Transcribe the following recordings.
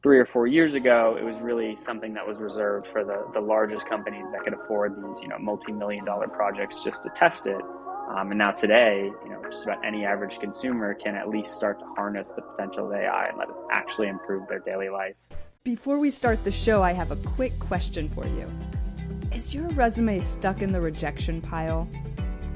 3 or 4 years ago, it was really something that was reserved for the largest companies that could afford these, multi-million dollar projects just to test it. And now today, just about any average consumer can at least start to harness the potential of AI and let it actually improve their daily life. Before we start the show, I have a quick question for you. Is your resume stuck in the rejection pile?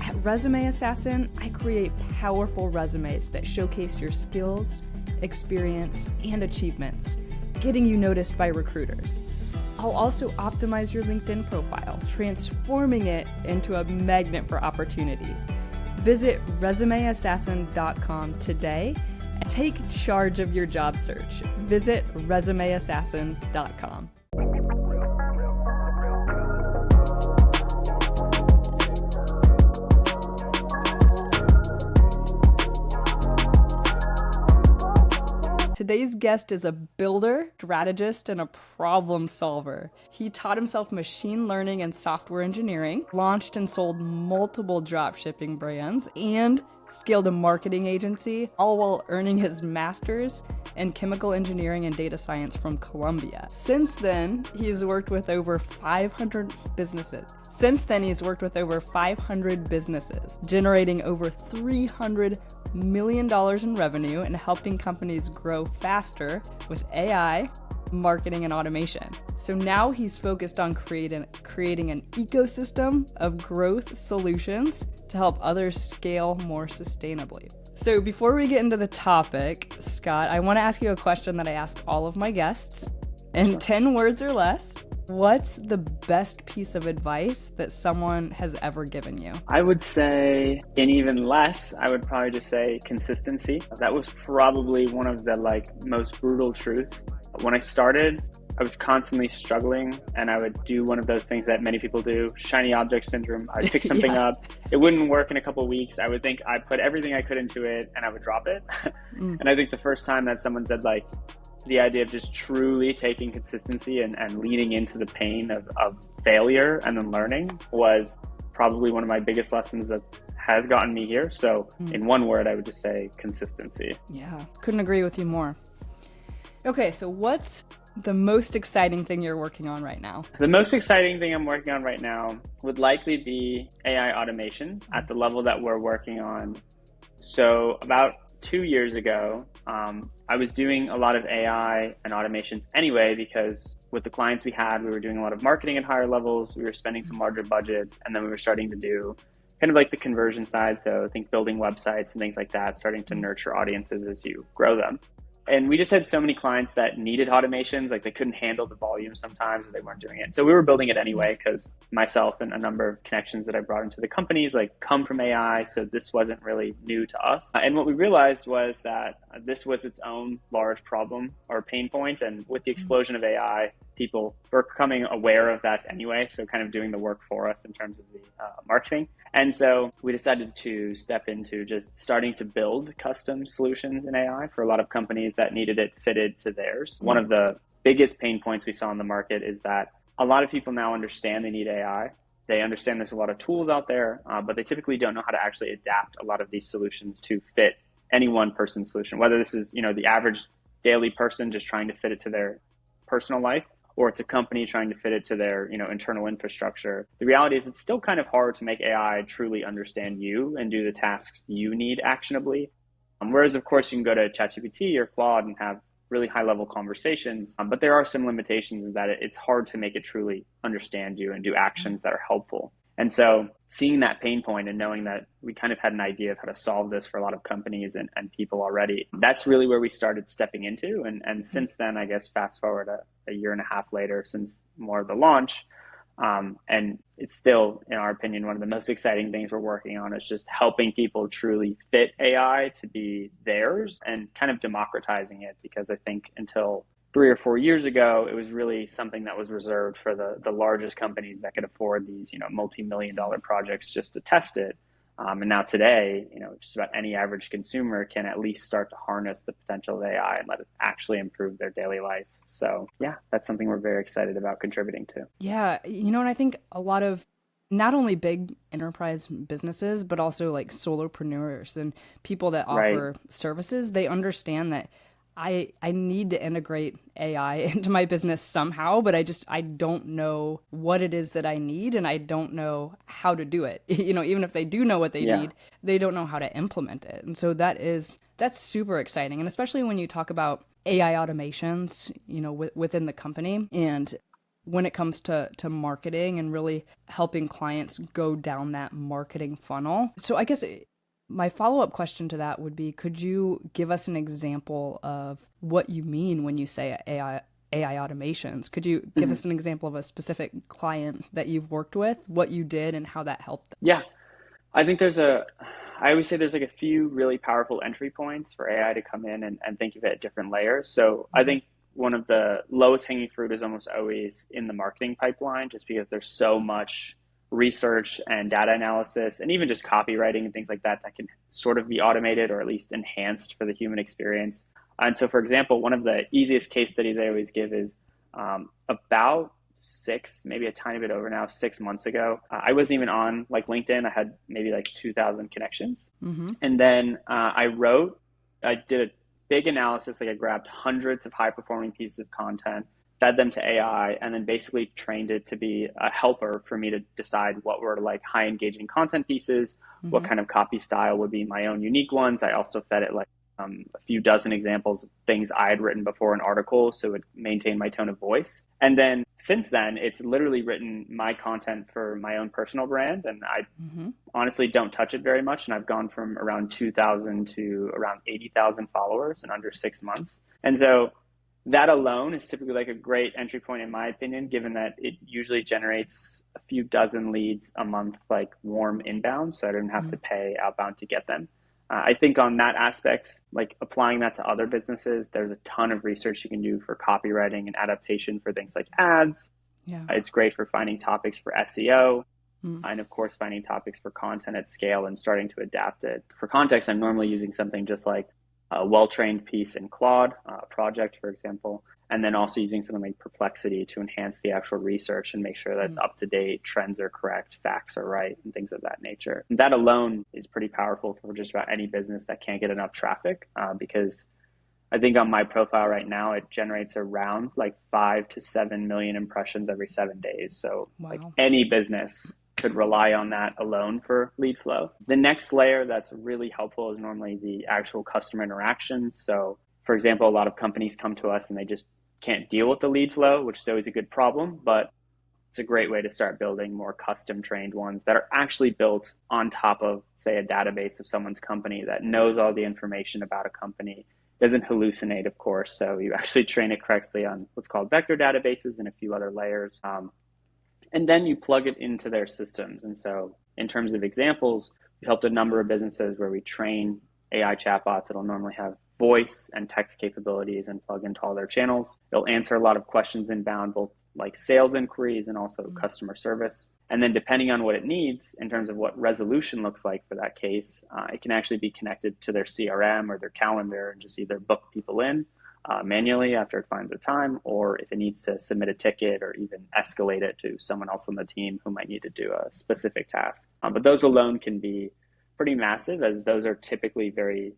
At Resume Assassin, I create powerful resumes that showcase your skills, experience, and achievements, getting you noticed by recruiters. I'll also optimize your LinkedIn profile, transforming it into a magnet for opportunity. Visit resumeassassin.com today and take charge of your job search. Visit resumeassassin.com. Today's guest is a builder, strategist, and a problem solver. He taught himself machine learning and software engineering, launched and sold multiple dropshipping brands, and scaled a marketing agency, all while earning his master's in chemical engineering and data science from Columbia. Since then, he's worked with over 500 businesses. Generating over $300 million in revenue and helping companies grow faster with AI, marketing, and automation. So now he's focused on creating an ecosystem of growth solutions to help others scale more sustainably. So before we get into the topic, Scott, I want to ask you a question that I ask all of my guests. In 10 words or less, what's the best piece of advice that someone has ever given you? I would say, in even less, I would probably just say consistency. That was probably one of the most brutal truths. When I started, I was constantly struggling, and I would do one of those things that many people do, shiny object syndrome. I'd pick something Yeah. up. It wouldn't work in a couple of weeks. I would think I put everything I could into it, and I would drop it. And I think the first time that someone said the idea of just truly taking consistency and leaning into the pain of failure and then learning was probably one of my biggest lessons that has gotten me here. So in one word, I would just say consistency. Yeah, couldn't agree with you more. Okay, so what's the most exciting thing you're working on right now? The most exciting thing I'm working on right now would likely be AI automations at the level that we're working on. So about 2 years ago, I was doing a lot of AI and automations anyway, because with the clients we had, we were doing a lot of marketing at higher levels. We were spending some larger budgets, and then we were starting to do kind of the conversion side. So I think building websites and things like that, starting to nurture audiences as you grow them. And we just had so many clients that needed automations, they couldn't handle the volume sometimes, or they weren't doing it. So we were building it anyway, because myself and a number of connections that I brought into the companies come from AI. So this wasn't really new to us. And what we realized was that this was its own large problem or pain point. And with the explosion of AI, people were becoming aware of that anyway. So kind of doing the work for us in terms of the marketing. And so we decided to step into just starting to build custom solutions in AI for a lot of companies that needed it fitted to theirs. One of the biggest pain points we saw in the market is that a lot of people now understand they need AI. They understand there's a lot of tools out there, but they typically don't know how to actually adapt a lot of these solutions to fit any one person's solution, whether this is, the average daily person just trying to fit it to their personal life, or it's a company trying to fit it to their, internal infrastructure. The reality is it's still kind of hard to make AI truly understand you and do the tasks you need actionably. Whereas, of course, you can go to ChatGPT or Claude and have really high-level conversations, but there are some limitations in that it's hard to make it truly understand you and do actions that are helpful. And so seeing that pain point and knowing that we kind of had an idea of how to solve this for a lot of companies and people already, that's really where we started stepping into. And since then, I guess, fast forward a year and a half later, since more of the launch, and it's still, in our opinion, one of the most exciting things we're working on is just helping people truly fit AI to be theirs and kind of democratizing it. Because I think until 3 or 4 years ago, it was really something that was reserved for the largest companies that could afford these, multi-million dollar projects just to test it. And now today, just about any average consumer can at least start to harness the potential of AI and let it actually improve their daily life. So yeah, that's something we're very excited about contributing to. Yeah, and I think a lot of not only big enterprise businesses, but also solopreneurs and people that offer services, they understand that I need to integrate AI into my business somehow, but I don't know what it is that I need, and I don't know how to do it. Even if they do know what they Yeah. need, they don't know how to implement it. And so that's super exciting. And especially when you talk about AI automations, within the company, and when it comes to marketing and really helping clients go down that marketing funnel. So I guess my follow-up question to that would be, could you give us an example of what you mean when you say AI automations? Could you give us an example of a specific client that you've worked with, what you did and how that helped them? Yeah. I think I always say there's like a few really powerful entry points for AI to come in and think of it at different layers. So I think one of the lowest hanging fruit is almost always in the marketing pipeline, just because there's so much research and data analysis and even just copywriting and things like that that can sort of be automated or at least enhanced for the human experience. And so, for example, one of the easiest case studies I always give is about maybe a tiny bit over now, 6 months ago. I wasn't even on like LinkedIn. I had maybe like 2,000 connections. And then I did a big analysis. Like I grabbed hundreds of high performing pieces of content, fed them to AI, and then basically trained it to be a helper for me to decide what were like high engaging content pieces, what kind of copy style would be my own unique ones. I also fed it like a few dozen examples of things I had written before in articles, so it maintained my tone of voice. And then since then, it's literally written my content for my own personal brand, and I honestly don't touch it very much. And I've gone from around 2,000 to around 80,000 followers in under 6 months. And so that alone is typically like a great entry point, in my opinion, given that it usually generates a few dozen leads a month, like warm inbound, so I don't have to pay outbound to get them. I think on that aspect, like applying that to other businesses, there's a ton of research you can do for copywriting and adaptation for things like ads. Yeah. It's great for finding topics for SEO and, of course, finding topics for content at scale and starting to adapt it. For context, I'm normally using something just like a well-trained piece in Claude, a project, for example, and then also using something like Perplexity to enhance the actual research and make sure that's up to date, trends are correct, facts are right, and things of that nature. And that alone is pretty powerful for just about any business that can't get enough traffic, because I think on my profile right now, it generates around like 5 to 7 million impressions every 7 days. So like any business could rely on that alone for lead flow. The next layer that's really helpful is normally the actual customer interaction. So for example, a lot of companies come to us and they just can't deal with the lead flow, which is always a good problem, but it's a great way to start building more custom trained ones that are actually built on top of, say, a database of someone's company that knows all the information about a company, doesn't hallucinate, of course. So you actually train it correctly on what's called vector databases and a few other layers. And then you plug it into their systems. And so in terms of examples, we've helped a number of businesses where we train AI chatbots that'll normally have voice and text capabilities and plug into all their channels. They'll answer a lot of questions inbound, both like sales inquiries and also customer service. And then depending on what it needs in terms of what resolution looks like for that case, it can actually be connected to their CRM or their calendar and just either book people in manually after it finds a time, or if it needs to submit a ticket or even escalate it to someone else on the team who might need to do a specific task. But those alone can be pretty massive, as those are typically very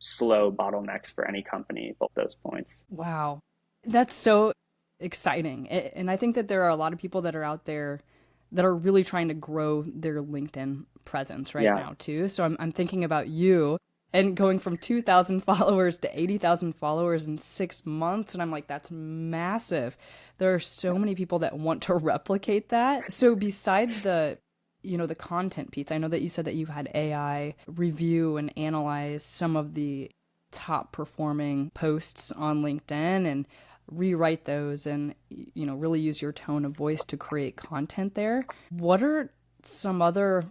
slow bottlenecks for any company, both those points. Wow. That's so exciting. And I think that there are a lot of people that are out there that are really trying to grow their LinkedIn presence right now too. So I'm thinking about you and going from 2,000 followers to 80,000 followers in 6 months. And I'm like, that's massive. There are so many people that want to replicate that. So besides the content piece, I know that you said that you've had AI review and analyze some of the top performing posts on LinkedIn and rewrite those and, really use your tone of voice to create content there. What are some other,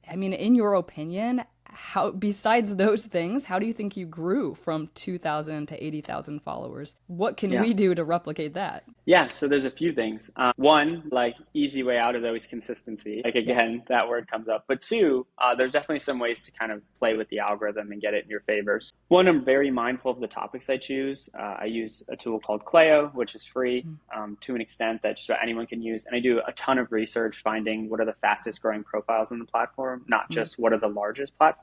in your opinion, how, besides those things, how do you think you grew from 2,000 to 80,000 followers? What can we do to replicate that? Yeah, so there's a few things. One, like easy way out is always consistency. Like again, that word comes up. But two, there's definitely some ways to kind of play with the algorithm and get it in your favor. One, I'm very mindful of the topics I choose. I use a tool called Clio, which is free to an extent that just about anyone can use. And I do a ton of research finding what are the fastest growing profiles on the platform, not just what are the largest platforms.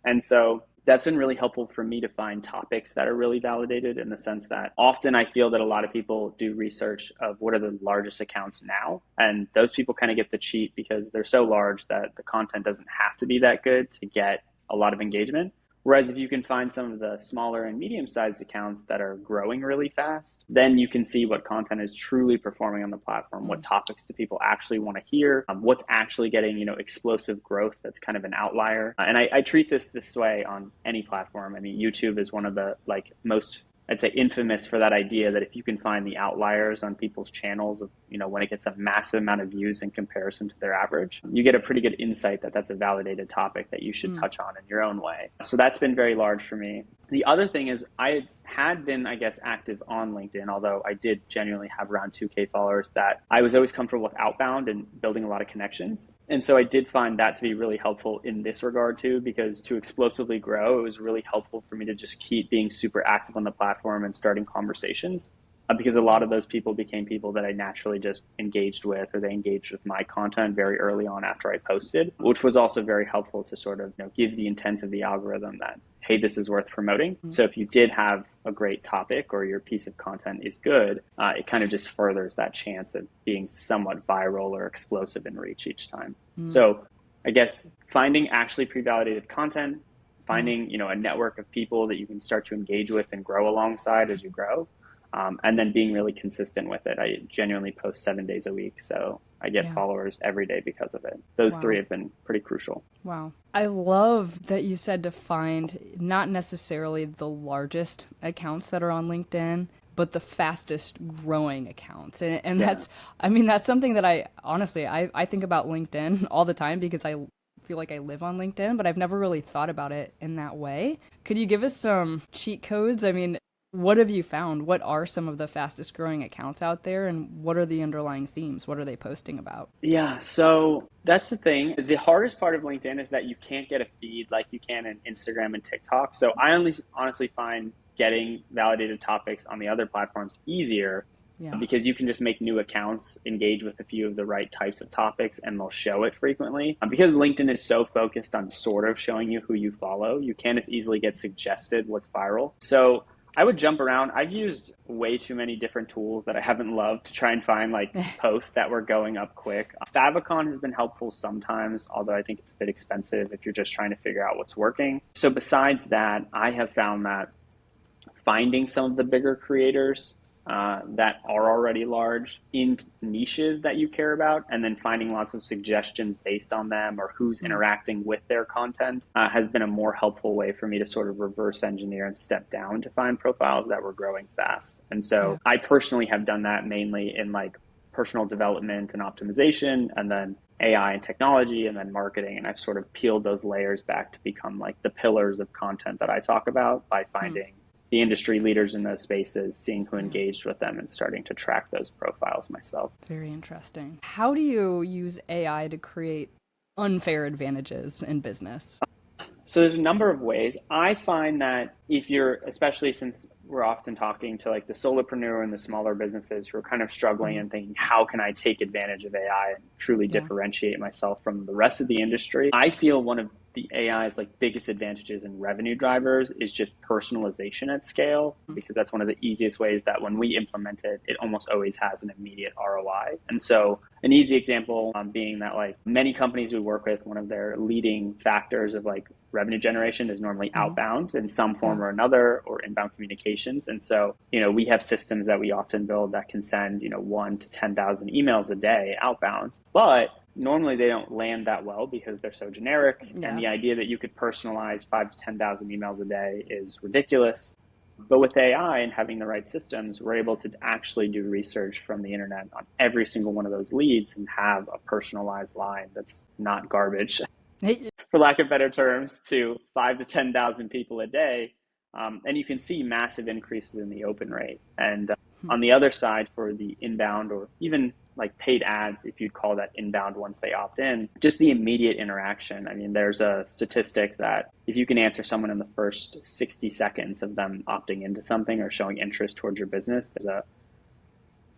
And so That's been really helpful for me to find topics that are really validated, in the sense that often I feel that a lot of people do research of what are the largest accounts now. And those people kind of get the cheat because they're so large that the content doesn't have to be that good to get a lot of engagement. Whereas if you can find some of the smaller and medium-sized accounts that are growing really fast, then you can see what content is truly performing on the platform, what topics do people actually want to hear, what's actually getting, explosive growth that's kind of an outlier. And I treat this way on any platform. I mean, YouTube is one of the most, I'd say, infamous for that idea that if you can find the outliers on people's channels of, when it gets a massive amount of views in comparison to their average, you get a pretty good insight that that's a validated topic that you should touch on in your own way. So that's been very large for me. The other thing is I had been, I guess, active on LinkedIn, although I did genuinely have around 2K followers, that I was always comfortable with outbound and building a lot of connections. And so I did find that to be really helpful in this regard too, because to explosively grow, it was really helpful for me to just keep being super active on the platform and starting conversations. Because a lot of those people became people that I naturally just engaged with, or they engaged with my content very early on after I posted, which was also very helpful to sort of give the intent of the algorithm that, hey, this is worth promoting. So if you did have a great topic or your piece of content is good, it kind of just furthers that chance of being somewhat viral or explosive in reach each time. So I guess finding actually pre-validated content, finding a network of people that you can start to engage with and grow alongside as you grow. And then being really consistent with it. I genuinely post 7 days a week, so I get followers every day because of it. Those three have been pretty crucial. Wow. I love that you said to find not necessarily the largest accounts that are on LinkedIn, but the fastest growing accounts. And that's something that I think about LinkedIn all the time, because I feel like I live on LinkedIn, but I've never really thought about it in that way. Could you give us some cheat codes? I mean, what have you found? What are some of the fastest growing accounts out there, and what are the underlying themes? What are they posting about? Yeah, so that's the thing. The hardest part of LinkedIn is that you can't get a feed like you can in Instagram and TikTok. So I honestly find getting validated topics on the other platforms easier, because you can just make new accounts, engage with a few of the right types of topics, and they'll show it frequently. Because LinkedIn is so focused on sort of showing you who you follow, you can't as easily get suggested what's viral. So I would jump around. I've used way too many different tools that I haven't loved to try and find posts that were going up quick. Favicon has been helpful sometimes, although I think it's a bit expensive if you're just trying to figure out what's working. So besides that, I have found that finding some of the bigger creators that are already large in niches that you care about, and then finding lots of suggestions based on them or who's interacting with their content has been a more helpful way for me to sort of reverse engineer and step down to find profiles that were growing fast. And so I personally have done that mainly in personal development and optimization, and then AI and technology, and then marketing. And I've sort of peeled those layers back to become the pillars of content that I talk about by finding the industry leaders in those spaces, seeing who engaged with them, and starting to track those profiles myself. Very interesting. How do you use AI to create unfair advantages in business? So there's a number of ways. I find that if you're, especially since we're often talking to the solopreneur and the smaller businesses who are kind of struggling and thinking, how can I take advantage of AI and truly differentiate myself from the rest of the industry? I feel one of the AI's biggest advantages and revenue drivers is just personalization at scale, because that's one of the easiest ways that when we implement it, it almost always has an immediate ROI. And so an easy example being that many companies we work with, one of their leading factors of revenue generation is normally outbound in some form or another, or inbound communications. And so, we have systems that we often build that can send, 1 to 10,000 emails a day outbound, but normally they don't land that well because they're so generic. And the idea that you could personalize 5 to 10,000 emails a day is ridiculous. But with AI and having the right systems, we're able to actually do research from the internet on every single one of those leads and have a personalized line that's not garbage, for lack of better terms, to 5 to 10,000 people a day. And you can see massive increases in the open rate. And on the other side, for the inbound, or even paid ads, if you'd call that inbound once they opt in, just the immediate interaction. I mean, there's a statistic that if you can answer someone in the first 60 seconds of them opting into something or showing interest towards your business, there's a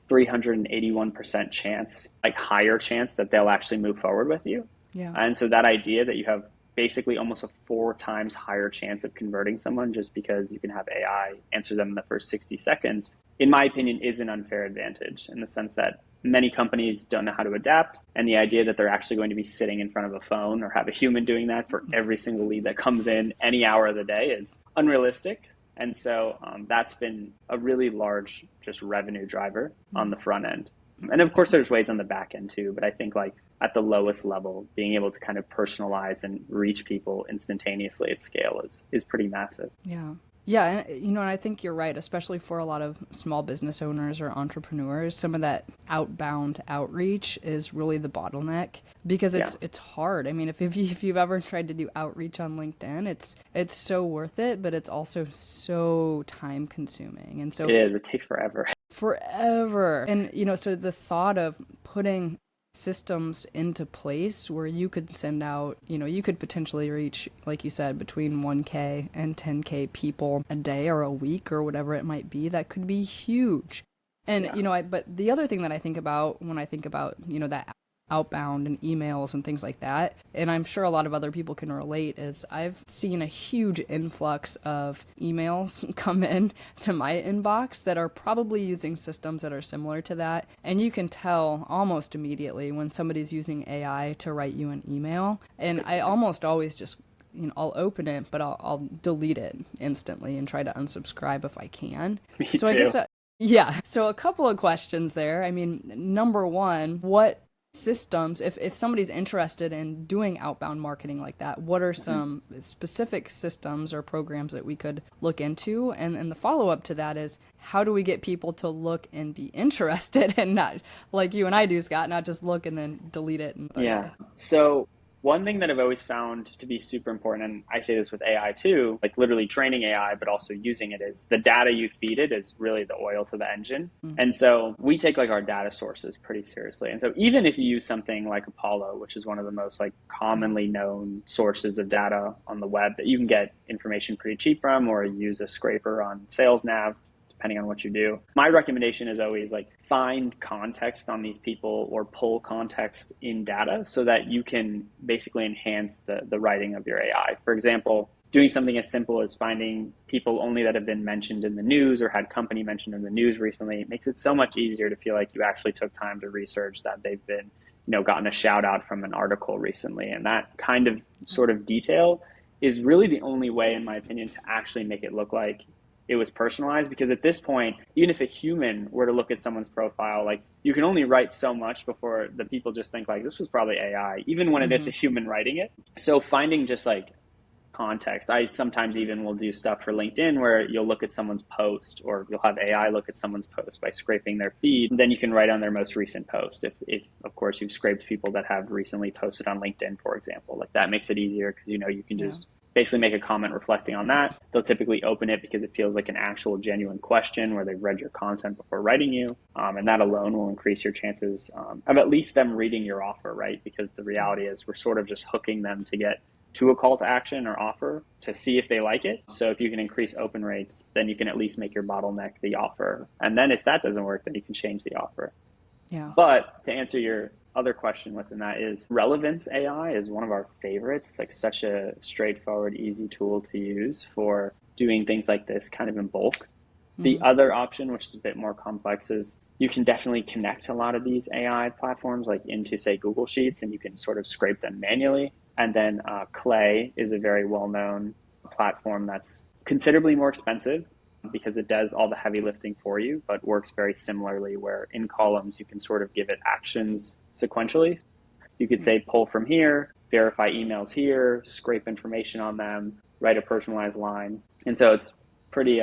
381% chance, higher chance that they'll actually move forward with you. And so that idea that you have basically almost a 4 times higher chance of converting someone just because you can have AI answer them in the first 60 seconds, in my opinion, is an unfair advantage in the sense that many companies don't know how to adapt. And the idea that they're actually going to be sitting in front of a phone or have a human doing that for every single lead that comes in any hour of the day is unrealistic. And so that's been a really large just revenue driver on the front end. And of course, there's ways on the back end too. But I think like at the lowest level, being able to kind of personalize and reach people instantaneously at scale is pretty massive. Yeah. Yeah, and and I think you're right, especially for a lot of small business owners or entrepreneurs. Some of that outbound outreach is really the bottleneck because it's hard. I mean, if you've ever tried to do outreach on LinkedIn, it's so worth it, but it's also so time consuming. And so it is. It takes forever. Forever. And so the thought of putting systems into place where you could send out, you could potentially reach, like you said, between 1K and 10K people a day or a week or whatever it might be, that could be huge. And, but the other thing that I think about when I think about, that outbound and emails and things like that, and I'm sure a lot of other people can relate, is I've seen a huge influx of emails come in to my inbox that are probably using systems that are similar to that, and you can tell almost immediately when somebody's using AI to write you an email. And I almost always just I'll open it, but I'll delete it instantly and try to unsubscribe if I can. Me so too. I guess so a couple of questions there. I mean, number one, what systems, if somebody's interested in doing outbound marketing like that, what are some specific systems or programs that we could look into? And the follow-up to that is, how do we get people to look and be interested and not, like you and I do, Scott, not just look and then delete it? So one thing that I've always found to be super important, and I say this with AI too, like literally training AI, but also using it, is the data you feed it is really the oil to the engine. And so we take like our data sources pretty seriously. And so even if you use something like Apollo, which is one of the most like commonly known sources of data on the web that you can get information pretty cheap from, or use a scraper on SalesNav, depending on what you do. My recommendation is always like find context on these people or pull context in data so that you can basically enhance the writing of your AI. For example, doing something as simple as finding people only that have been mentioned in the news or had company mentioned in the news recently makes it so much easier to feel like you actually took time to research that they've been, gotten a shout out from an article recently. And that kind of sort of detail is really the only way, in my opinion, to actually make it look like it was personalized. Because at this point, even if a human were to look at someone's profile, like you can only write so much before the people just think like this was probably AI, even when it is a human writing it. So finding just like context. I sometimes even will do stuff for LinkedIn where you'll look at someone's post, or you'll have AI look at someone's post by scraping their feed. Then you can write on their most recent post. If of course you've scraped people that have recently posted on LinkedIn, for example, like that makes it easier because you can just basically make a comment reflecting on that. They'll typically open it because it feels like an actual genuine question where they've read your content before writing you. And that alone will increase your chances of at least them reading your offer, right? Because the reality is we're sort of just hooking them to get to a call to action or offer to see if they like it. So if you can increase open rates, then you can at least make your bottleneck the offer. And then if that doesn't work, then you can change the offer. Yeah. But to answer your other question within that, is relevance AI is one of our favorites. It's like such a straightforward, easy tool to use for doing things like this kind of in bulk. The other option, which is a bit more complex, is you can definitely connect a lot of these AI platforms like into, say, Google Sheets, and you can sort of scrape them manually. And then Clay is a very well-known platform that's considerably more expensive because it does all the heavy lifting for you, but works very similarly where in columns you can sort of give it actions sequentially. You could say pull from here, verify emails here, scrape information on them, write a personalized line. And so it's pretty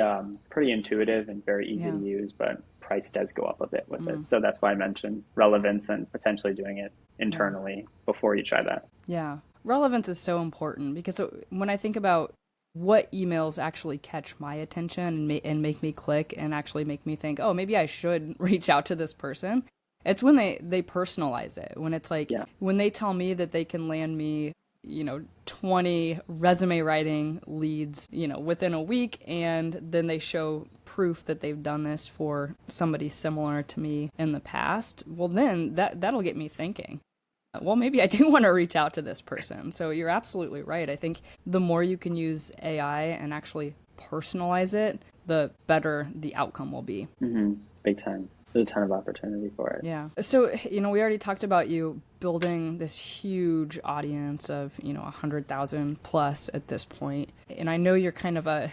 intuitive and very easy to use, but price does go up a bit with it. So that's why I mentioned relevance and potentially doing it internally before you try that. Yeah. Relevance is so important because when I think about what emails actually catch my attention and make me click and actually make me think, oh, maybe I should reach out to this person, it's when they personalize it. When it's like, when they tell me that they can land me, 20 resume writing leads, within a week, and then they show proof that they've done this for somebody similar to me in the past, well, then that'll get me thinking. well, maybe I do want to reach out to this person. So you're absolutely right. I think the more you can use AI and actually personalize it, the better the outcome will be. Big time. There's a ton of opportunity for it. Yeah. So, we already talked about you building this huge audience of, 100,000 plus at this point. And I know you're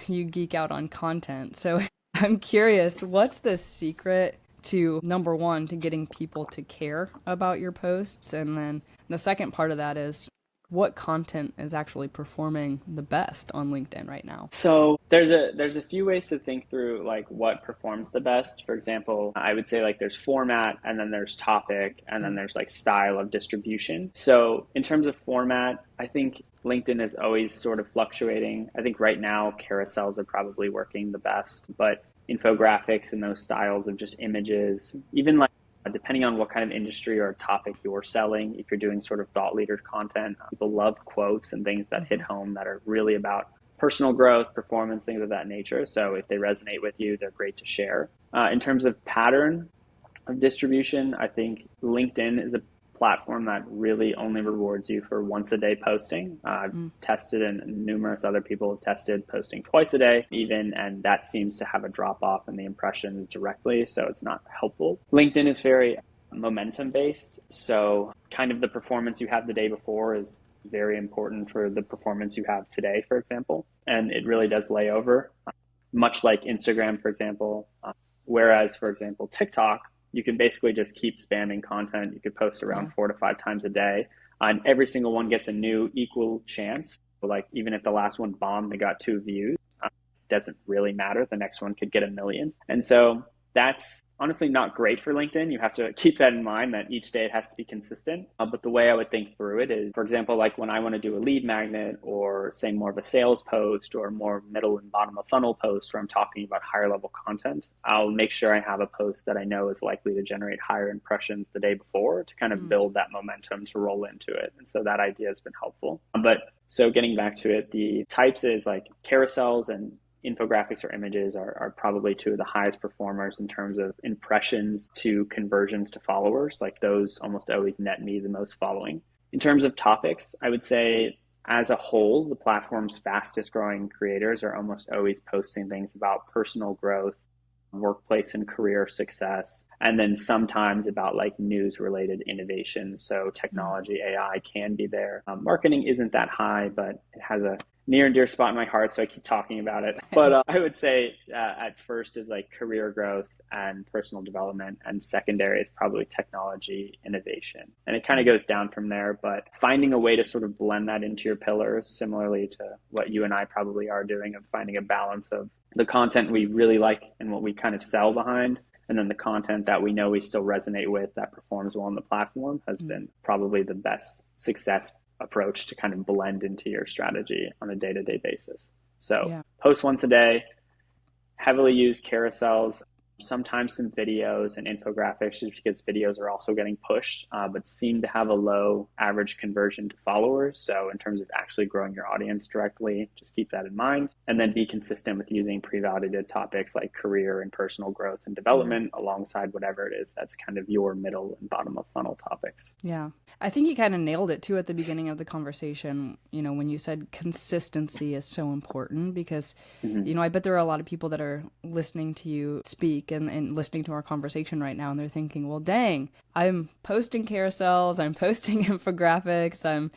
you geek out on content. So I'm curious, what's the secret to, number one, to getting people to care about your posts? And then the second part of that is, what content is actually performing the best on LinkedIn right now? So there's a few ways to think through like what performs the best. For example, I would say like there's format, and then there's topic, and then there's like style of distribution. So in terms of format, I think LinkedIn is always sort of fluctuating. I think right now carousels are probably working the best, but infographics and those styles of just images, even like depending on what kind of industry or topic you're selling, if you're doing sort of thought leader content, people love quotes and things that hit home that are really about personal growth, performance, things of that nature. So if they resonate with you, they're great to share. In terms of pattern of distribution, I think LinkedIn is a platform that really only rewards you for once a day posting. I've tested, and numerous other people have tested posting twice a day even, and that seems to have a drop off in the impressions directly, so it's not helpful. LinkedIn is very momentum based, so kind of the performance you have the day before is very important for the performance you have today, for example, and it really does lay over, much like Instagram, for example. Whereas, for example, TikTok, you can basically just keep spamming content. You could post around 4 to 5 times a day, and every single one gets a new equal chance. So like even if the last one bombed, they got 2 views. Doesn't really matter. The next one could get 1 million. And so that's honestly not great for LinkedIn. You have to keep that in mind, that each day it has to be consistent. But the way I would think through it is, for example, like when I want to do a lead magnet, or say more of a sales post, or more middle and bottom of funnel post where I'm talking about higher level content, I'll make sure I have a post that I know is likely to generate higher impressions the day before to kind of build that momentum to roll into it. And so that idea has been helpful. But so getting back to it, the types is like carousels and infographics or images are probably 2 of the highest performers in terms of impressions to conversions to followers. Like those almost always net me the most following. In terms of topics, I would say as a whole, the platform's fastest growing creators are almost always posting things about personal growth, workplace and career success, and then sometimes about like news related innovations. So technology, AI can be there. Marketing isn't that high, but it has a near and dear spot in my heart, so I keep talking about it. But I would say at first is like career growth and personal development, and secondary is probably technology innovation. And it kind of goes down from there, but finding a way to sort of blend that into your pillars, similarly to what you and I probably are doing, of finding a balance of the content we really like and what we kind of sell behind, and then the content that we know we still resonate with that performs well on the platform, has been probably the best success approach to kind of blend into your strategy on a day-to-day basis. So post once a day, heavily used carousels, sometimes some videos and infographics, just because videos are also getting pushed, but seem to have a low average conversion to followers. So in terms of actually growing your audience directly, just keep that in mind. And then be consistent with using pre-validated topics like career and personal growth and development alongside whatever it is that's kind of your middle and bottom of funnel topics. Yeah. I think you kind of nailed it too at the beginning of the conversation, when you said consistency is so important, because, I bet there are a lot of people that are listening to you speak and listening to our conversation right now, and they're thinking, well, dang, I'm posting carousels, I'm posting infographics, I'm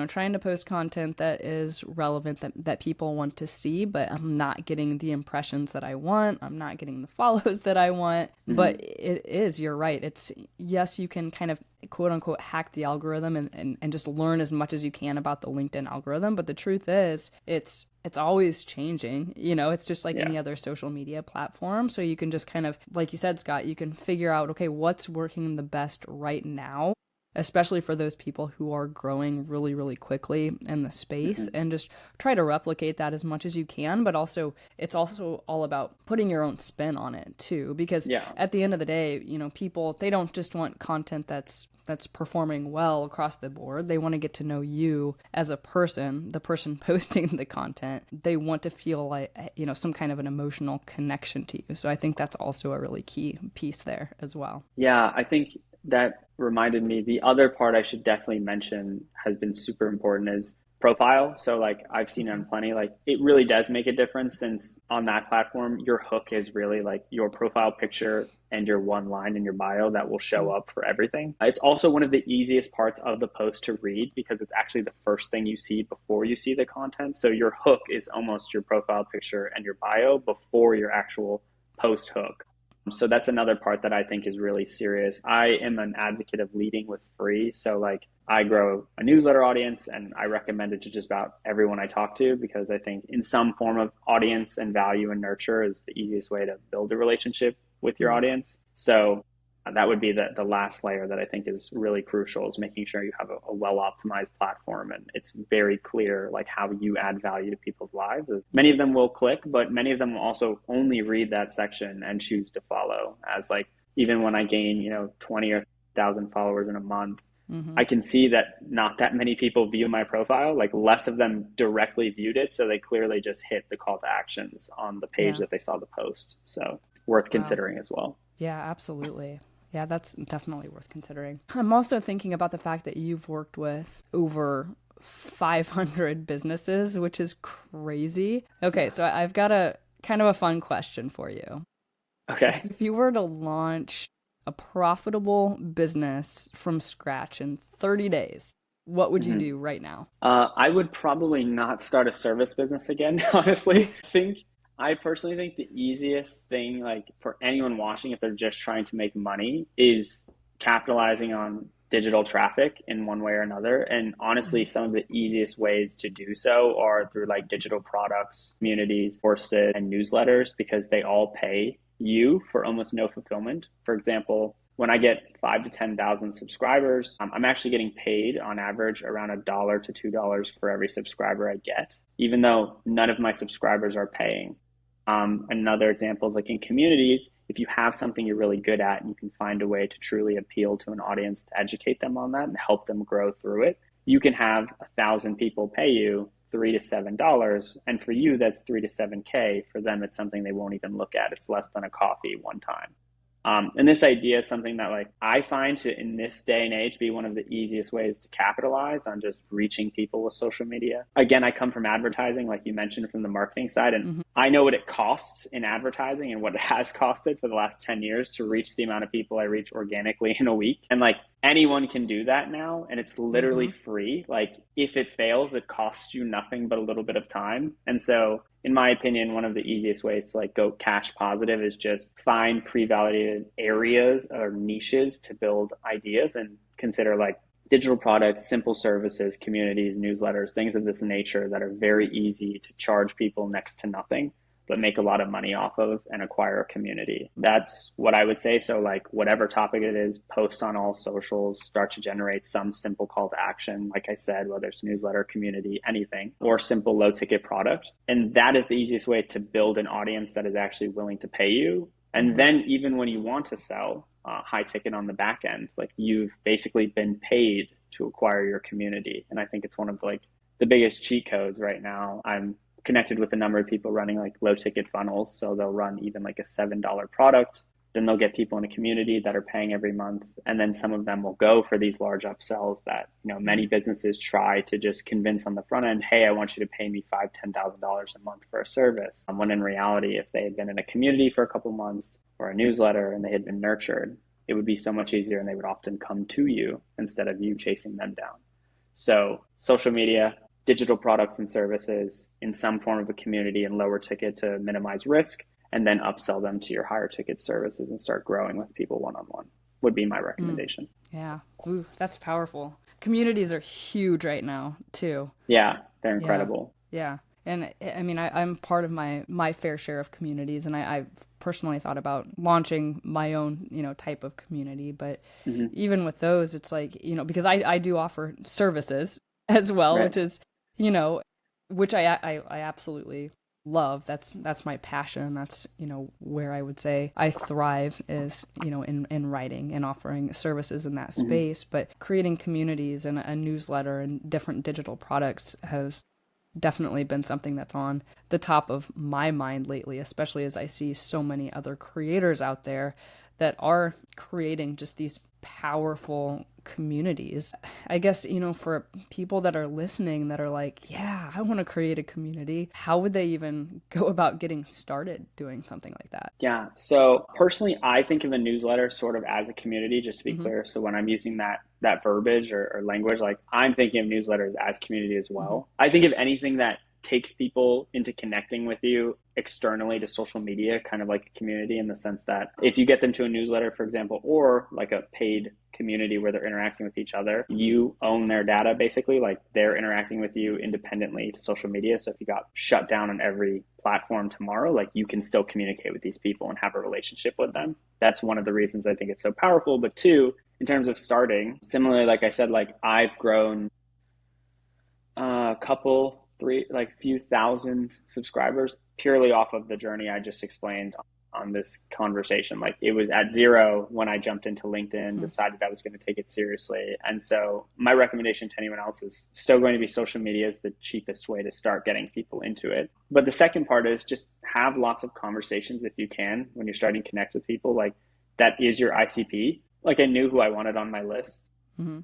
trying to post content that is relevant, that people want to see, but I'm not getting the impressions that I want. I'm not getting the follows that I want. But it is, you're right. It's, yes, you can kind of quote unquote hack the algorithm and just learn as much as you can about the LinkedIn algorithm. But the truth is, it's always changing. It's just like any other social media platform. So you can just kind of, like you said, Scott, you can figure out, okay, what's working the best right now, especially for those people who are growing really, really quickly in the space, and just try to replicate that as much as you can. But also, it's also all about putting your own spin on it too, because at the end of the day, people, they don't just want content that's performing well across the board. They want to get to know you as a person, the person posting the content. They want to feel like, some kind of an emotional connection to you. So I think that's also a really key piece there as well. Yeah, I think that reminded me the other part I should definitely mention has been super important is profile. So like I've seen on plenty, like it really does make a difference since on that platform, your hook is really like your profile picture and your one line in your bio that will show up for everything. It's also one of the easiest parts of the post to read because it's actually the first thing you see before you see the content. So your hook is almost your profile picture and your bio before your actual post hook. So that's another part that I think is really serious. I am an advocate of leading with free. So like I grow a newsletter audience and I recommend it to just about everyone I talk to because I think in some form of audience and value and nurture is the easiest way to build a relationship with your audience. So that would be the last layer that I think is really crucial is making sure you have a well-optimized platform and it's very clear like how you add value to people's lives. Many of them will click, but many of them will also only read that section and choose to follow as like, even when I gain, 20 or 1,000 followers in a month, I can see that not that many people view my profile, like less of them directly viewed it. So they clearly just hit the call to actions on the page that they saw the post. So worth considering as well. Yeah, absolutely. Yeah, that's definitely worth considering. I'm also thinking about the fact that you've worked with over 500 businesses, which is crazy. Okay, so I've got a kind of a fun question for you. Okay. If you were to launch a profitable business from scratch in 30 days, what would you do right now? I would probably not start a service business again, honestly. I personally think the easiest thing, like for anyone watching, if they're just trying to make money, is capitalizing on digital traffic in one way or another. And honestly, some of the easiest ways to do so are through like digital products, communities, courses, and newsletters, because they all pay you for almost no fulfillment. For example, when I get 5 to 10,000 subscribers, I'm actually getting paid on average around $1 to $2 for every subscriber I get, even though none of my subscribers are paying. Another example is like in communities, if you have something you're really good at and you can find a way to truly appeal to an audience to educate them on that and help them grow through it, you can have 1,000 people pay you $3 to $7. And for you, that's 3 to 7K. For them, it's something they won't even look at. It's less than a coffee one time. And this idea is something that like I find to in this day and age be one of the easiest ways to capitalize on just reaching people with social media. Again, I come from advertising, like you mentioned, from the marketing side, and I know what it costs in advertising and what it has costed for the last 10 years to reach the amount of people I reach organically in a week. And like anyone can do that now, and it's literally free. Like if it fails, it costs you nothing but a little bit of time. And so in my opinion, one of the easiest ways to like go cash positive is just find pre-validated areas or niches to build ideas and consider like digital products, simple services, communities, newsletters, things of this nature that are very easy to charge people next to nothing, but make a lot of money off of and acquire a community. That's what I would say. So like whatever topic it is, post on all socials, start to generate some simple call to action. Like I said, whether it's newsletter, community, anything, or simple low ticket product. And that is the easiest way to build an audience that is actually willing to pay you. And then even when you want to sell high ticket on the back end, like you've basically been paid to acquire your community. And I think it's one of like the biggest cheat codes right now. I'm connected with a number of people running like low ticket funnels. So they'll run even like a $7 product. Then they'll get people in a community that are paying every month. And then some of them will go for these large upsells that, many businesses try to just convince on the front end, hey, I want you to pay me $5,000, $10,000 a month for a service. When in reality, if they had been in a community for a couple months or a newsletter and they had been nurtured, it would be so much easier and they would often come to you instead of you chasing them down. So social media, digital products and services in some form of a community and lower ticket to minimize risk, and then upsell them to your higher ticket services and start growing with people one-on-one would be my recommendation. Yeah. Ooh, that's powerful. Communities are huge right now too. Yeah, they're incredible. Yeah. And I mean, I'm part of my fair share of communities, and I personally thought about launching my own, type of community. But even with those, it's like, because I do offer services as well, Right. which is, which I absolutely love. That's my passion. That's, where I would say I thrive is, in writing and offering services in that space. But creating communities and a newsletter and different digital products has definitely been something that's on the top of my mind lately, especially as I see so many other creators out there that are creating just these powerful communities. I guess, for people that are listening that are like, yeah, I want to create a community, how would they even go about getting started doing something like that? Yeah. So personally, I think of a newsletter sort of as a community, just to be Mm-hmm. clear. So when I'm using that verbiage or language, like I'm thinking of newsletters as community as Mm-hmm. well. I think of anything that takes people into connecting with you externally to social media, kind of like a community, in the sense that if you get them to a newsletter, for example, or like a paid community where they're interacting with each other, you own their data basically. Like they're interacting with you independently to social media. So if you got shut down on every platform tomorrow, like you can still communicate with these people and have a relationship with them. That's one of the reasons I think it's so powerful. But two, in terms of starting, similarly, like I said, like I've grown a couple, three, like few thousand subscribers purely off of the journey I just explained on this conversation. Like it was at zero when I jumped into LinkedIn, decided I was going to take it seriously. And so my recommendation to anyone else is still going to be social media is the cheapest way to start getting people into it. But the second part is just have lots of conversations if you can when you're starting to connect with people. Like that is your ICP. Like I knew who I wanted on my list. Mm-hmm.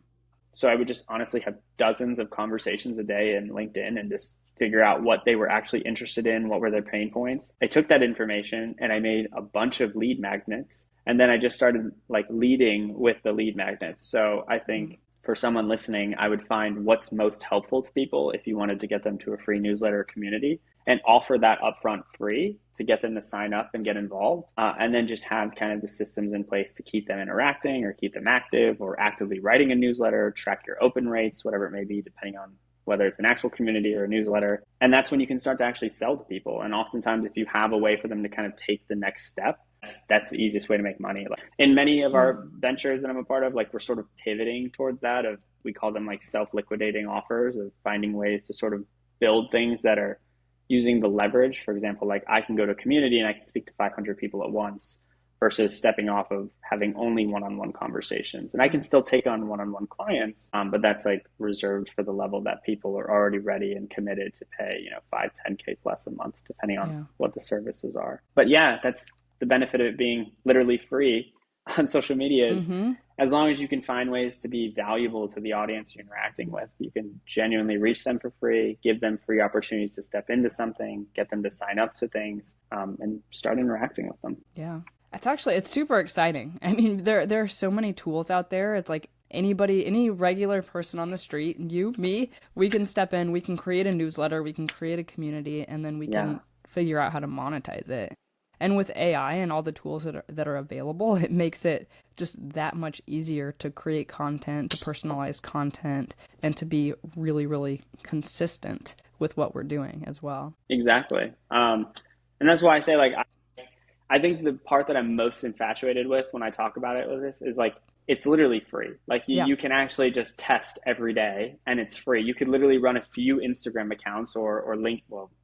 So I would just honestly have dozens of conversations a day in LinkedIn and just figure out what they were actually interested in, what were their pain points. I took that information and I made a bunch of lead magnets. And then I just started like leading with the lead magnets. So I think for someone listening, I would find what's most helpful to people if you wanted to get them to a free newsletter community and offer that upfront free to get them to sign up and get involved. And then just have kind of the systems in place to keep them interacting or keep them active or actively writing a newsletter, track your open rates, whatever it may be, depending on whether it's an actual community or a newsletter. And that's when you can start to actually sell to people. And oftentimes, if you have a way for them to kind of take the next step, that's the easiest way to make money. Like in many of our ventures that I'm a part of, like we're sort of pivoting towards that of, we call them like self-liquidating offers, of finding ways to sort of build things that are using the leverage. For example, like I can go to a community and I can speak to 500 people at once versus stepping off of having only one-on-one conversations. And I can still take on one-on-one clients, but that's like reserved for the level that people are already ready and committed to pay, 5, 10K plus a month, depending on what the services are. But yeah, that's the benefit of it being literally free on social media is as long as you can find ways to be valuable to the audience you're interacting with, you can genuinely reach them for free, give them free opportunities to step into something, get them to sign up to things, and start interacting with them. Yeah. It's super exciting. I mean, there are so many tools out there. It's like anybody, any regular person on the street, you, me, we can step in, we can create a newsletter, we can create a community, and then we can figure out how to monetize it. And with AI and all the tools that are available, it makes it just that much easier to create content, to personalize content, and to be really, really consistent with what we're doing as well. Exactly. And that's why I say, like, I think the part that I'm most infatuated with when I talk about it with this is like, it's literally free. Like you can actually just test every day and it's free. You could literally run a few Instagram accounts or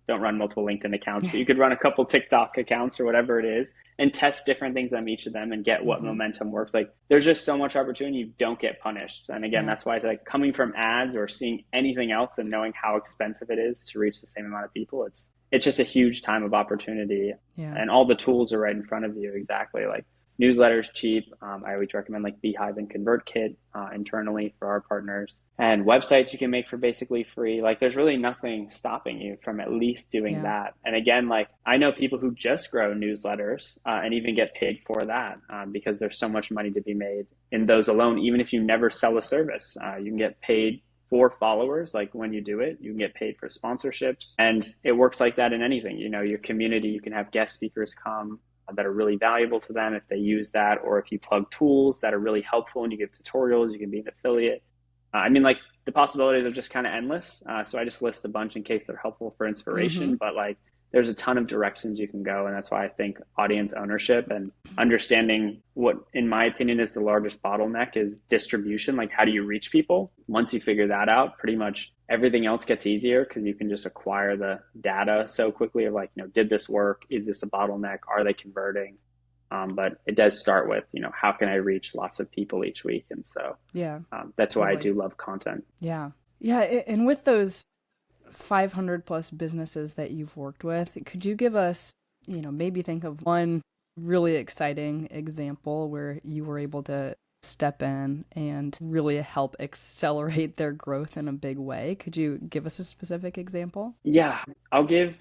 don't run multiple LinkedIn accounts, but you could run a couple TikTok accounts or whatever it is and test different things on each of them and get what momentum works. Like there's just so much opportunity. You don't get punished. And again, that's why it's like coming from ads or seeing anything else and knowing how expensive it is to reach the same amount of people. It's just a huge time of opportunity and all the tools are right in front of you. Exactly. Like newsletters cheap. I always recommend like Beehive and ConvertKit internally for our partners, and websites you can make for basically free. Like there's really nothing stopping you from at least doing that. And again, like I know people who just grow newsletters and even get paid for that because there's so much money to be made in those alone. Even if you never sell a service, you can get paid for followers. Like when you do it, you can get paid for sponsorships, and it works like that in anything. Your community, you can have guest speakers come that are really valuable to them if they use that, or if you plug tools that are really helpful and you give tutorials, you can be an affiliate. I mean, like the possibilities are just kind of endless. So I just list a bunch in case they're helpful for inspiration, but like there's a ton of directions you can go. And that's why I think audience ownership and understanding what, in my opinion, is the largest bottleneck is distribution. Like how do you reach people? Once you figure that out, pretty much everything else gets easier because you can just acquire the data so quickly of like, did this work? Is this a bottleneck? Are they converting? But it does start with, how can I reach lots of people each week? And so that's why I do love content. Yeah. Yeah. And with those 500 plus businesses that you've worked with, could you give us, maybe think of one really exciting example where you were able to step in and really help accelerate their growth in a big way. Could you give us a specific example? Yeah, I'll give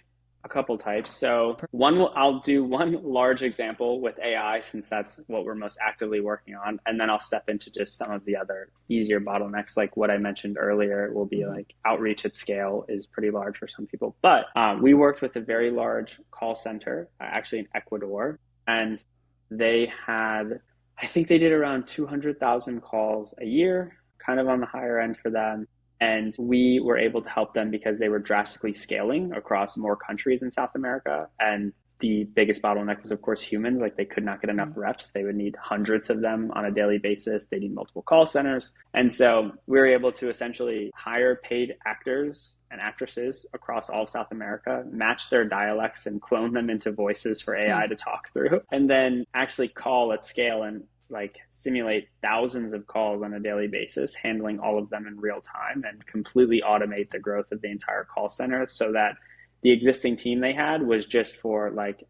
a couple types. So I'll do one large example with AI since that's what we're most actively working on, and then I'll step into just some of the other easier bottlenecks, like what I mentioned earlier. Will be like outreach at scale is pretty large for some people, but we worked with a very large call center, actually in Ecuador, and they had, I think they did around 200,000 calls a year, kind of on the higher end for them. And we were able to help them because they were drastically scaling across more countries in South America. And the biggest bottleneck was, of course, humans. Like they could not get enough reps. They would need hundreds of them on a daily basis. They need multiple call centers. And so we were able to essentially hire paid actors and actresses across all of South America, match their dialects and clone them into voices for AI to talk through, and then actually call at scale and like simulate thousands of calls on a daily basis, handling all of them in real time and completely automate the growth of the entire call center so that the existing team they had was just for like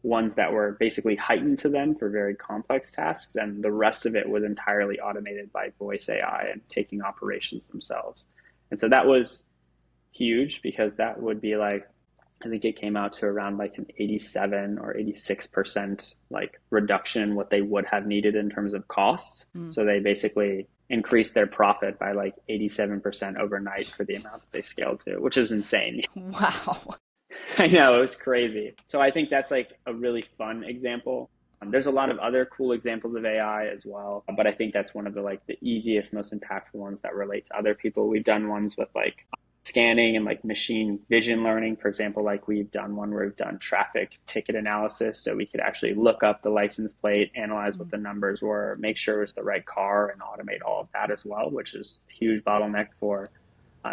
ones that were basically heightened to them for very complex tasks. And the rest of it was entirely automated by voice AI and taking operations themselves. And so that was huge because that would be like, I think it came out to around like an 87 or 86% like reduction in what they would have needed in terms of costs. So they basically increased their profit by like 87% overnight for the amount that they scaled to, which is insane. Wow. I know, it was crazy. So I think that's like a really fun example. There's a lot of other cool examples of AI as well, but I think that's one of the like the easiest, most impactful ones that relate to other people. We've done ones with like scanning and like machine vision learning. For example, like we've done one where we've done traffic ticket analysis. So we could actually look up the license plate, analyze what the numbers were, make sure it was the right car, and automate all of that as well, which is a huge bottleneck for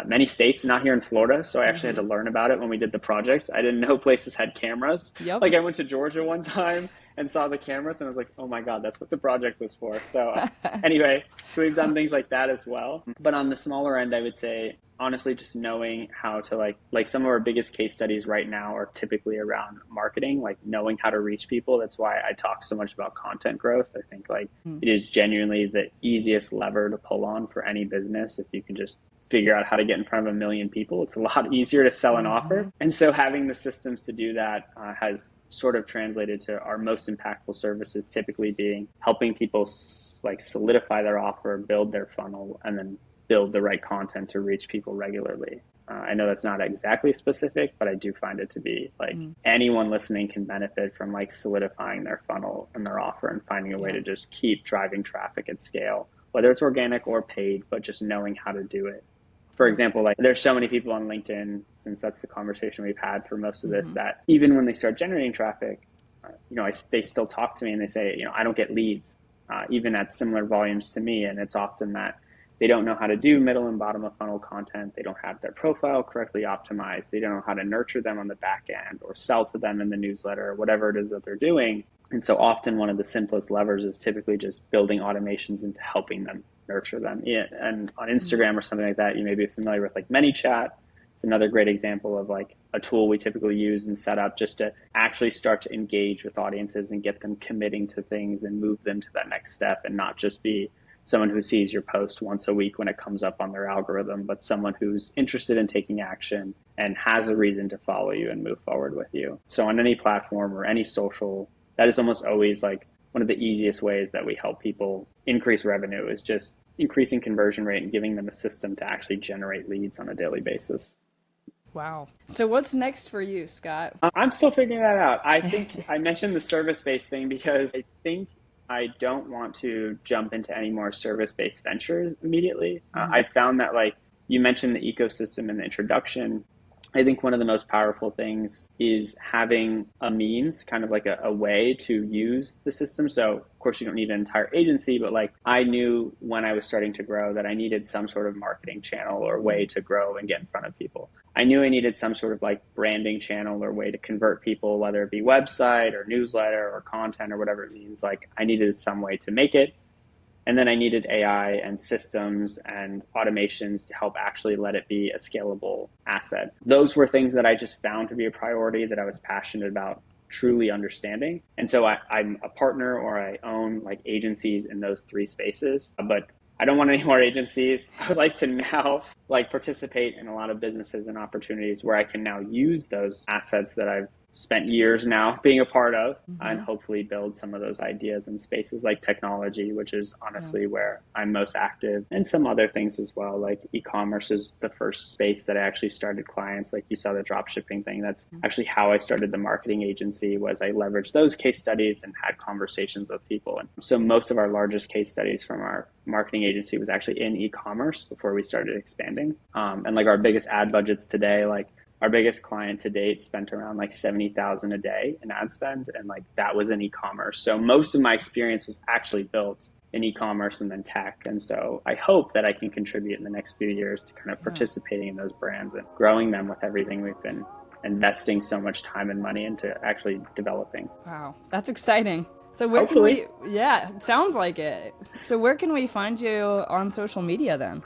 many states, not here in Florida. So I actually had to learn about it when we did the project. I didn't know places had cameras. Yep. Like I went to Georgia one time and saw the cameras and I was like, oh my God, that's what the project was for. So anyway, so we've done things like that as well. But on the smaller end, I would say, honestly, just knowing how to like some of our biggest case studies right now are typically around marketing, like knowing how to reach people. That's why I talk so much about content growth. I think like it is genuinely the easiest lever to pull on for any business. If you can just figure out how to get in front of 1 million people, it's a lot easier to sell an offer. And so having the systems to do that has sort of translated to our most impactful services typically being helping people like solidify their offer, build their funnel, and then build the right content to reach people regularly. I know that's not exactly specific, but I do find it to be like anyone listening can benefit from like solidifying their funnel and their offer and finding a way to just keep driving traffic at scale, whether it's organic or paid, but just knowing how to do it. For example, like there's so many people on LinkedIn, since that's the conversation we've had for most of this, that even when they start generating traffic, they still talk to me and they say, I don't get leads, even at similar volumes to me. And it's often that they don't know how to do middle and bottom of funnel content. They don't have their profile correctly optimized. They don't know how to nurture them on the back end or sell to them in the newsletter or whatever it is that they're doing. And so often one of the simplest levers is typically just building automations into helping them nurture them. Yeah, and on Instagram or something like that, you may be familiar with like ManyChat. It's another great example of like a tool we typically use and set up just to actually start to engage with audiences and get them committing to things and move them to that next step, and not just be someone who sees your post once a week when it comes up on their algorithm, but someone who's interested in taking action and has a reason to follow you and move forward with you. So on any platform or any social, that is almost always like one of the easiest ways that we help people increase revenue, is just increasing conversion rate and giving them a system to actually generate leads on a daily basis. Wow. So what's next for you, Scott? I'm still figuring that out. I think I mentioned the service-based thing because I think I don't want to jump into any more service-based ventures immediately. I found that, like you mentioned, the ecosystem in the introduction. I think one of the most powerful things is having a means, kind of like a way to use the system. So of course you don't need an entire agency, but like I knew when I was starting to grow that I needed some sort of marketing channel or way to grow and get in front of people. I knew I needed some sort of like branding channel or way to convert people, whether it be website or newsletter or content or whatever it means. Like I needed some way to make it. And then I needed AI and systems and automations to help actually let it be a scalable asset. Those were things that I just found to be a priority, that I was passionate about truly understanding. And so I'm a partner, or I own like agencies in those three spaces, but I don't want any more agencies. I would like to now like participate in a lot of businesses and opportunities where I can now use those assets that I've spent years now being a part of, and hopefully build some of those ideas in spaces like technology, which is honestly where I'm most active, and some other things as well. Like e-commerce is the first space that I actually started clients. Like you saw the drop shipping thing. That's actually how I started the marketing agency, was I leveraged those case studies and had conversations with people. And so most of our largest case studies from our marketing agency was actually in e-commerce before we started expanding. And like our biggest ad budgets today, like our biggest client to date spent around like $70,000 a day in ad spend, and like that was in e-commerce. So most of my experience was actually built in e-commerce and then tech. And so I hope that I can contribute in the next few years to kind of participating in those brands and growing them with everything we've been investing so much time and money into actually developing. Wow, that's exciting. So where can we, it sounds like it. So where can we find you on social media then?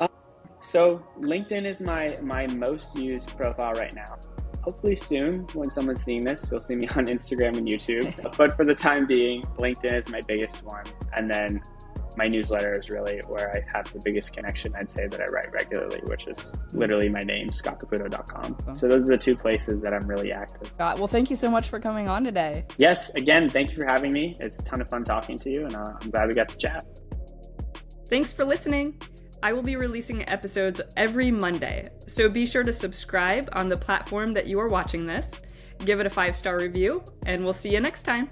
So LinkedIn is my most used profile right now. Hopefully soon, when someone's seeing this, you'll see me on Instagram and YouTube. But for the time being, LinkedIn is my biggest one. And then my newsletter is really where I have the biggest connection, I'd say, that I write regularly, which is literally my name, scottcaputo.com. So those are the two places that I'm really active. Scott, well, thank you so much for coming on today. Yes, again, thank you for having me. It's a ton of fun talking to you, and I'm glad we got to chat. Thanks for listening. I will be releasing episodes every Monday, so be sure to subscribe on the platform that you are watching this, give it a 5-star review, and we'll see you next time.